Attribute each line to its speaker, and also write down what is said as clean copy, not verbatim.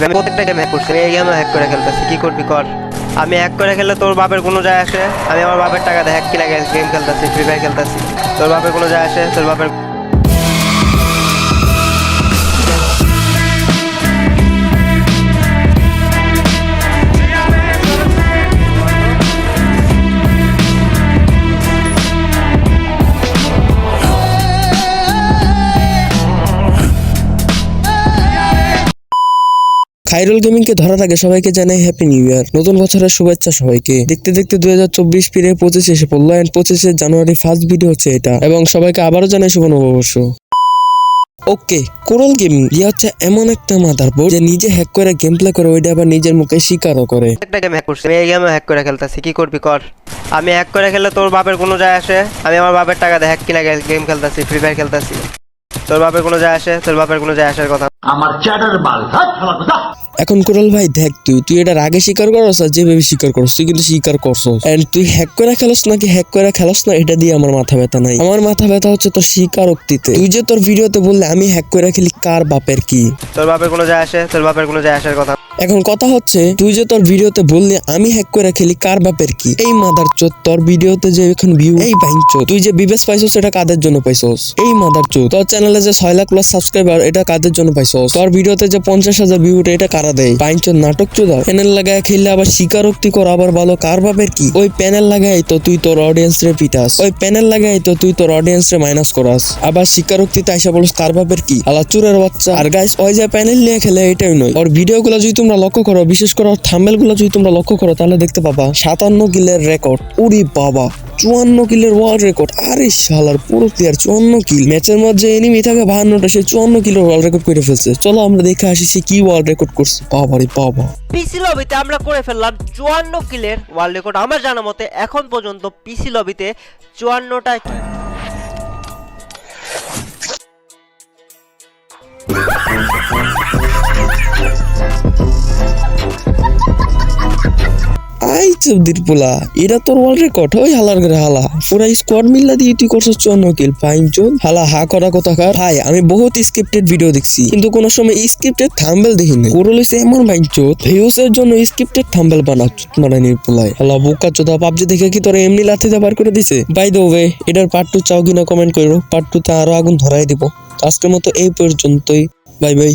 Speaker 1: আমি প্রত্যেকটা game hack করছি, এই গেমও হ্যাক করে খেলতেছি। কি করবি কর, আমি হ্যাক করে খেললে তোর বাপের কোনো যায় আসে? আমি আমার বাপের টাকা দিয়ে হ্যাক কিনা গেম খেলতেছি, ফ্রি ফায়ার খেলতেছি, তোর বাপের কোনো যায় আসে? তোর বাপের
Speaker 2: খাইরুল গেমিং কে ধরার আগে সবাইকে জানাই হ্যাপি নিউ ইয়ার, নতুন বছরের শুভেচ্ছা সবাইকে। দেখতে দেখতে 2024 ফিরে 25 এসে পড়লো, এন্ড 25 জানুয়ারি ফার্স্ট ভিডিও হচ্ছে এটা, এবং সবাইকে আবারও জানাই শুভ নববর্ষ। ওকে, কোরাল গেমিং হচ্ছে এমন একটা মাদারবোর্ড যে নিজে হ্যাক করে গেম প্লে করে, ওইটা আবার নিজের মুখে স্বীকারও করে।
Speaker 1: প্রত্যেকটা গেম হ্যাক করছি, এই গেমও হ্যাক করে খেলতেছি। কি করবি কর, আমি হ্যাক করে খেললে তোর বাপের কোনো যায় আসে? আমি আমার বাপের টাকা দিয়ে হ্যাক কিনা গেম খেলতেছি, ফ্রি ফায়ার খেলতেছি, তোর বাপের কোনো যায় আসে? তোর বাপের কোনো যায় আসার কথা
Speaker 3: আমার চ্যাটার বাল
Speaker 2: এখন কোরাল ভাই দেখ, তুই এটার আগে স্বীকার করছ আর যেভাবে স্বীকার করছ, তুই কিন্তু স্বীকার করছস। এন্ড তুই হ্যাক করে খেলস নাকি হ্যাক করে খেলস না, এটা দিয়ে আমার মাথা ব্যথা নাই। আমার মাথা ব্যথা হচ্ছে তোর স্বীকারোক্তিতে। তুই যে তোর ভিডিওতে বললে আমি হ্যাক করে খেলি, কার বাপের কি?
Speaker 1: তোর বাপের কোনো যায় আসে? তোর বাপের কোনো যায় আসার কথা
Speaker 2: এখন কথা হচ্ছে, তুই যে তোর ভিডিওতে বললি আমি হ্যাক করে খেলি, কার বাপের কি? এই মাদার চোদ, তোর ভিডিওতে যে এখন ভিউ, এই বাইঞ্চোদ, তুই যে বিবেস পাইছস এটা কাদের জন্য পাইছস? এই মাদার চোদ, তোর চ্যানেলে যে 6 লাখ প্লাস সাবস্ক্রাইবার, এটা কাদের জন্য পাইছস? তোর ভিডিওতে যে 50,000 ভিউ, এটা কারা দেয়? বাইঞ্চোদ নাটক চোদা। প্যানেল লাগায় খেললে আবার স্বীকারোক্তি কর, আবার ভালো কার বাপের কি? ওই প্যানেল লাগাই তো তুই তোর অডিয়েন্স রে পিটাস, ওই প্যানেল লাগাই তো তুই তোর অডিয়েন্স রে মাইনাস করাস, আবার স্বীকারোক্তিতে আইসা বলস কার বাপের কি? আলা চুরের বাচ্চা। আর গাইস, ওই যে প্যানেল নিয়ে খেলে এটাই নয়, ওর ভিডিওগুলো যদি তোমরা লক্ষ্য করো, বিশেষ করে থাম্বনেল গুলো যদি তোমরা লক্ষ্য করো, তাহলে দেখতে পাবা 57 কিলের রেকর্ড। ওরে বাবা, 54 কিলের ওয়ার্ল্ড রেকর্ড। আরে শালার পুরো প্লেয়ার 54 কিল। ম্যাচের মধ্যে এনিমি থাকে 52টা, সে 54 কিলের ওয়ার্ল্ড রেকর্ড করে ফেলছে। চলো আমরা দেখে আসি সে কি ওয়ার্ল্ড রেকর্ড করছে। বাবা রে বাবা,
Speaker 1: পিসি লবিতে আমরা করে ফেললাম 54 কিলের ওয়ার্ল্ড রেকর্ড। আমার জানা মতে এখন পর্যন্ত পিসি লবিতে 54টা
Speaker 2: আই চৌদির পোলা, এটা তোর ওয়ার্ল্ড রেকর্ড? ওই হালার করে হালা, পুরা স্কোয়াড মিল্লা দিয়ে তুই করছিস 54 কিল। ফাইন চোদ হালা, হা করা কথাকার। ভাই আমি বহুত স্ক্রিপ্টেড ভিডিও দেখছি, কিন্তু কোনো সময় স্ক্রিপ্টেড থাম্বনেল দেখিনি। পুরো লইছে এমন বাইন চোদ, ভিউজ এর জন্য স্ক্রিপ্টেড থাম্বনেল বানাচ্ছ মারানির পোলায়। হালা বোকা চোদা, পাবজি দেখে কি তোর এমনি লাথিতে বার করে দিছে? বাই দ্য ওয়ে, এটার পার্ট 2 চাও কিনা কমেন্ট করো, পার্ট 2 তে আরো আগুন ধরাই দিব। আজকের মতো এই পর্যন্তই, বাই বাই।